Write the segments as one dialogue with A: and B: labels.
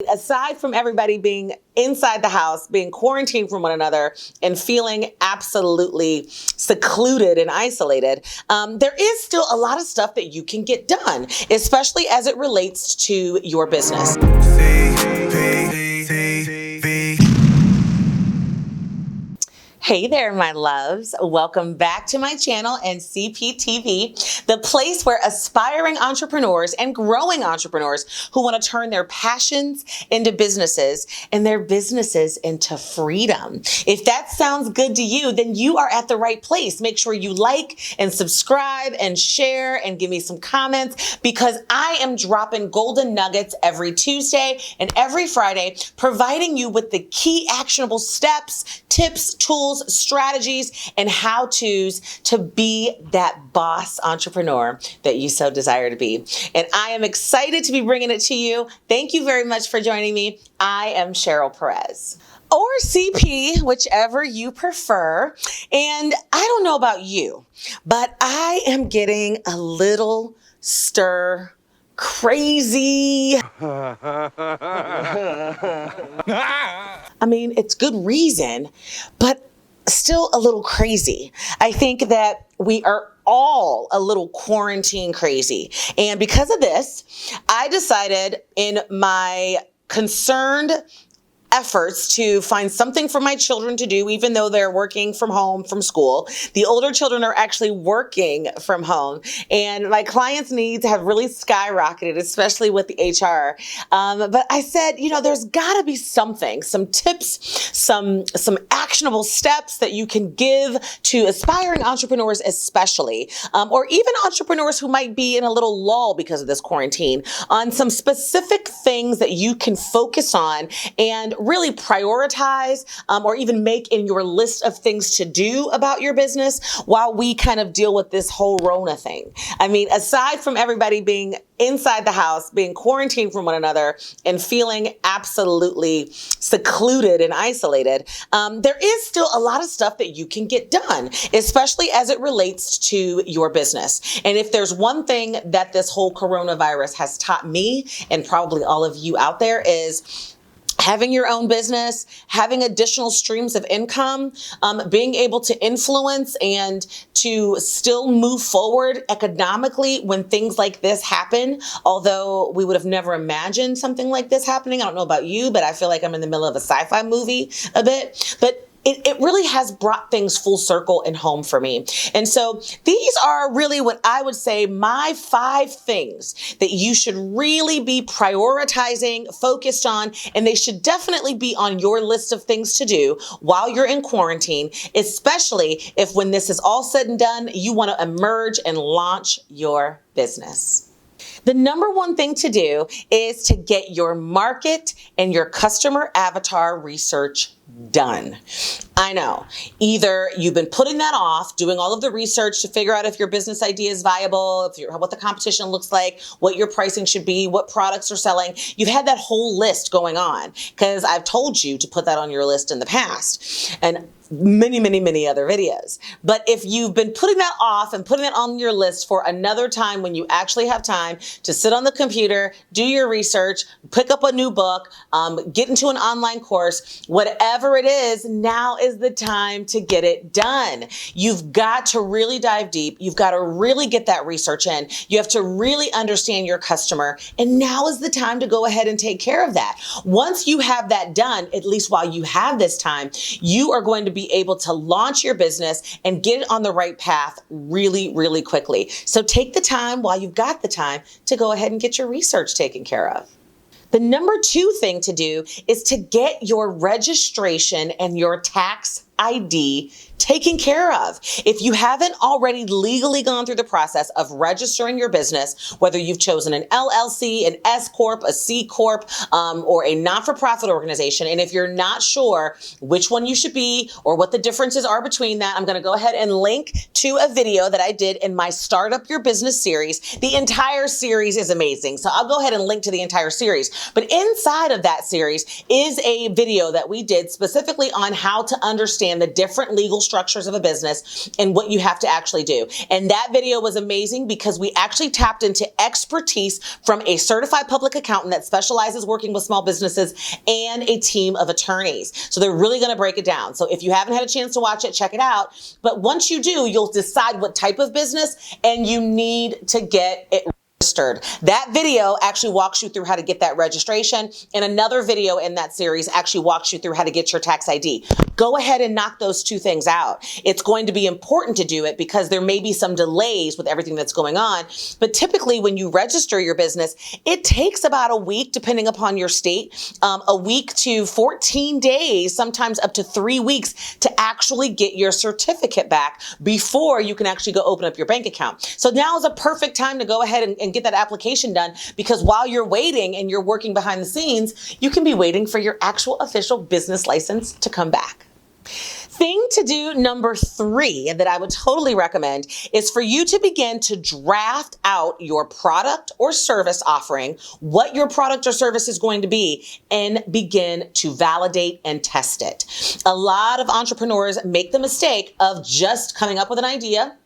A: Aside from everybody being inside the house, being quarantined from one another, and feeling absolutely secluded and isolated, there is still a lot of stuff that you can get done, especially as it relates to your business. Hey there, my loves. Welcome back to my channel and CPTV, the place where aspiring entrepreneurs and growing entrepreneurs who want to turn their passions into businesses and their businesses into freedom. If that sounds good to you, then you are at the right place. Make sure you like and subscribe and share and give me some comments, because I am dropping golden nuggets every Tuesday and every Friday, providing you with the key actionable steps, tips, tools, strategies, and how-tos to be that boss entrepreneur that you so desire to be. And I am excited to be bringing it to you. Thank you very much for joining me. I am Cheryl Perez, or CP, whichever you prefer. And I don't know about you, but I am getting a little stir crazy. I mean, it's good reason, but still a little crazy. I think that we are all a little quarantine crazy. And because of this, I decided, in my concerned efforts to find something for my children to do, even though they're working from home from school. The older children are actually working from home, and my clients' needs have really skyrocketed, especially with the HR. But I said, there's got to be something, some tips, some actionable steps that you can give to aspiring entrepreneurs, especially, or even entrepreneurs who might be in a little lull because of this quarantine, on some specific things that you can focus on and really prioritize, or even make in your list of things to do about your business while we kind of deal with this whole Rona thing. I mean, aside from everybody being inside the house, being quarantined from one another, and feeling absolutely secluded and isolated, there is still a lot of stuff that you can get done, especially as it relates to your business. And if there's one thing that this whole coronavirus has taught me, and probably all of you out there, is having your own business, having additional streams of income, being able to influence and to still move forward economically when things like this happen. Although we would have never imagined something like this happening. I don't know about you, but I feel like I'm in the middle of a sci-fi movie a bit. But it really has brought things full circle and home for me. And so these are really what I would say my 5 things that you should really be prioritizing, focused on, and they should definitely be on your list of things to do while you're in quarantine, especially if, when this is all said and done, you want to emerge and launch your business. The number one thing to do is to get your market and your customer avatar research done. I know, either you've been putting that off, doing all of the research to figure out if your business idea is viable, what the competition looks like, what your pricing should be, what products are selling. You've had that whole list going on because I've told you to put that on your list in the past, and many other videos. But if you've been putting that off and putting it on your list for another time, when you actually have time to sit on the computer, do your research, pick up a new book, get into an online course, whatever it is, now is the time to get it done. You've got to really dive deep. You've got to really get that research in. You have to really understand your customer. And now is the time to go ahead and take care of that. Once you have that done, at least while you have this time, you are going to be able to launch your business and get it on the right path really quickly. So take the time while you've got the time to go ahead and get your research taken care of. The number 2 thing to do is to get your registration and your tax ID taken care of. If you haven't already legally gone through the process of registering your business, whether you've chosen an LLC, an S Corp, a C Corp, or a not-for-profit organization, and if you're not sure which one you should be or what the differences are between that, I'm going to go ahead and link to a video that I did in my Startup Your Business series. The entire series is amazing, so I'll go ahead and link to the entire series. But inside of that series is a video that we did specifically on how to understand understand the different legal structures of a business and what you have to actually do. And that video was amazing because we actually tapped into expertise from a certified public accountant that specializes working with small businesses and a team of attorneys. So they're really going to break it down. So if you haven't had a chance to watch it, check it out. But once you do, you'll decide what type of business, and you need to get it registered. That video actually walks you through how to get that registration, and another video in that series actually walks you through how to get your tax ID. Go ahead and knock those two things out. It's going to be important to do it because there may be some delays with everything that's going on. But typically when you register your business, it takes about a week, depending upon your state, a week to 14 days, sometimes up to 3 weeks to actually get your certificate back before you can actually go open up your bank account. So now is a perfect time to go ahead and get that application done, because while you're waiting and you're working behind the scenes, you can be waiting for your actual official business license to come back. Thing to do number 3 that I would totally recommend is for you to begin to draft out your product or service offering, what your product or service is going to be, and begin to validate and test it. A lot of entrepreneurs make the mistake of just coming up with an idea,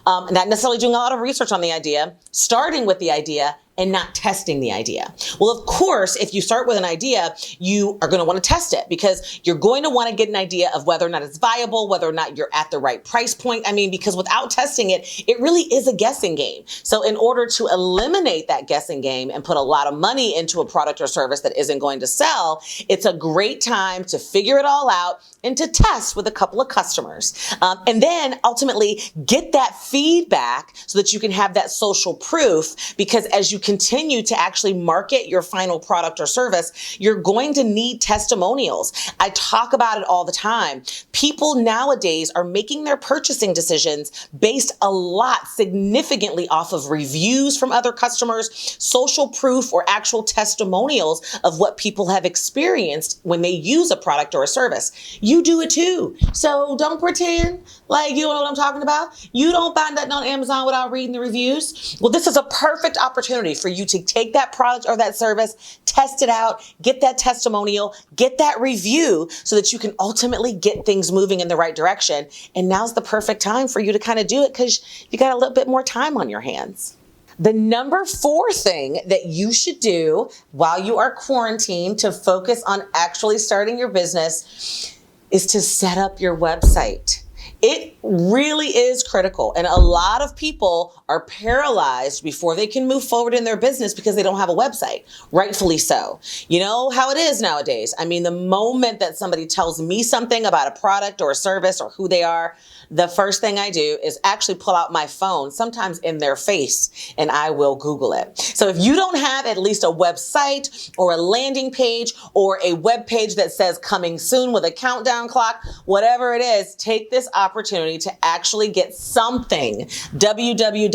A: not necessarily doing a lot of research on the idea, starting with the idea, and not testing the idea. Well, of course, if you start with an idea, you are going to want to test it because you're going to want to get an idea of whether or not it's viable, whether or not you're at the right price point. I mean, because without testing it, it really is a guessing game. So in order to eliminate that guessing game and put a lot of money into a product or service that isn't going to sell, it's a great time to figure it all out and to test with a couple of customers. And then ultimately get that feedback so that you can have that social proof, because as you continue to actually market your final product or service, you're going to need testimonials. I talk about it all the time. People nowadays are making their purchasing decisions based a lot significantly off of reviews from other customers, social proof, or actual testimonials of what people have experienced when they use a product or a service. You do it too. So don't pretend like you don't know what I'm talking about. You don't find that on Amazon without reading the reviews. Well, this is a perfect opportunity for you to take that product or that service, test it out, get that testimonial, get that review so that you can ultimately get things moving in the right direction. And now's the perfect time for you to kind of do it because you got a little bit more time on your hands. The number 4 thing that you should do while you are quarantined to focus on actually starting your business is to set up your website. It really is critical. And a lot of people are paralyzed before they can move forward in their business because they don't have a website, rightfully so. You know how it is nowadays. I mean, the moment that somebody tells me something about a product or a service or who they are, the first thing I do is actually pull out my phone, sometimes in their face, and I will Google it. So if you don't have at least a website or a landing page or a web page that says coming soon with a countdown clock, whatever it is, take this opportunity to actually get something, www.something,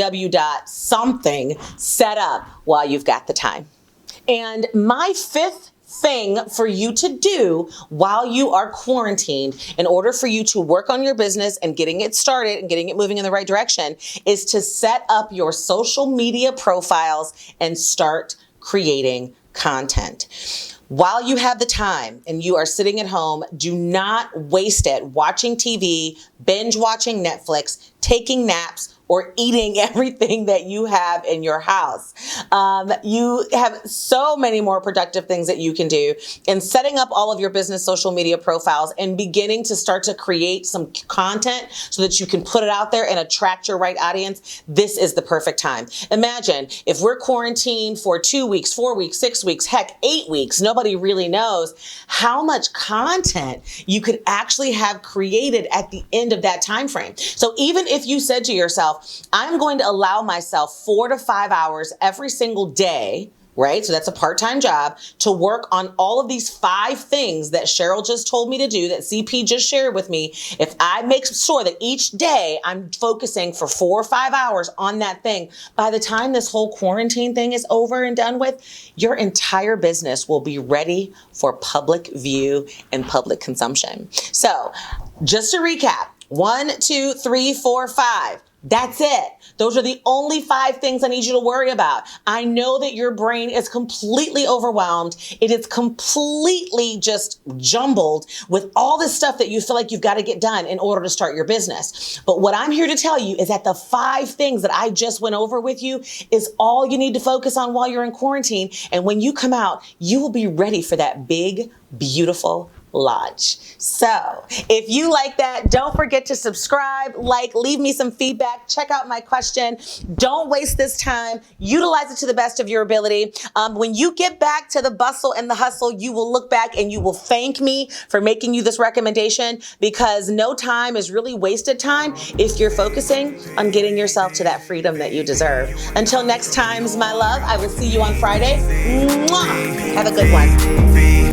A: set up while you've got the time. And my 5th thing for you to do while you are quarantined in order for you to work on your business and getting it started and getting it moving in the right direction is to set up your social media profiles and start creating content. While you have the time and you are sitting at home, do not waste it watching TV, binge watching Netflix, taking naps, or eating everything that you have in your house. You have so many more productive things that you can do. And setting up all of your business social media profiles and beginning to start to create some content so that you can put it out there and attract your right audience, this is the perfect time. Imagine if we're quarantined for 2 weeks, 4 weeks, 6 weeks, heck, 8 weeks, nobody really knows how much content you could actually have created at the end of that time frame. So even if you said to yourself, I'm going to allow myself 4 to 5 hours every single day, right? So that's a part-time job to work on all of these 5 things that Cheryl just told me to do, that CP just shared with me. If I make sure that each day I'm focusing for 4 or 5 hours on that thing, by the time this whole quarantine thing is over and done with, your entire business will be ready for public view and public consumption. So just to recap, 1, 2, 3, 4, 5. That's it. Those are the only 5 things I need you to worry about. I know that your brain is completely overwhelmed. It is completely just jumbled with all this stuff that you feel like you've got to get done in order to start your business. But what I'm here to tell you is that the 5 things that I just went over with you is all you need to focus on while you're in quarantine. And when you come out, you will be ready for that big, beautiful launch. So if you like that, don't forget to subscribe, leave me some feedback, check out my question. Don't waste this time. Utilize it to the best of your ability. When you get back to the bustle and the hustle, you will look back and you will thank me for making you this recommendation, because no time is really wasted time if you're focusing on getting yourself to that freedom that you deserve. Until next time, my love, I will see you on Friday. Mwah! Have a good one.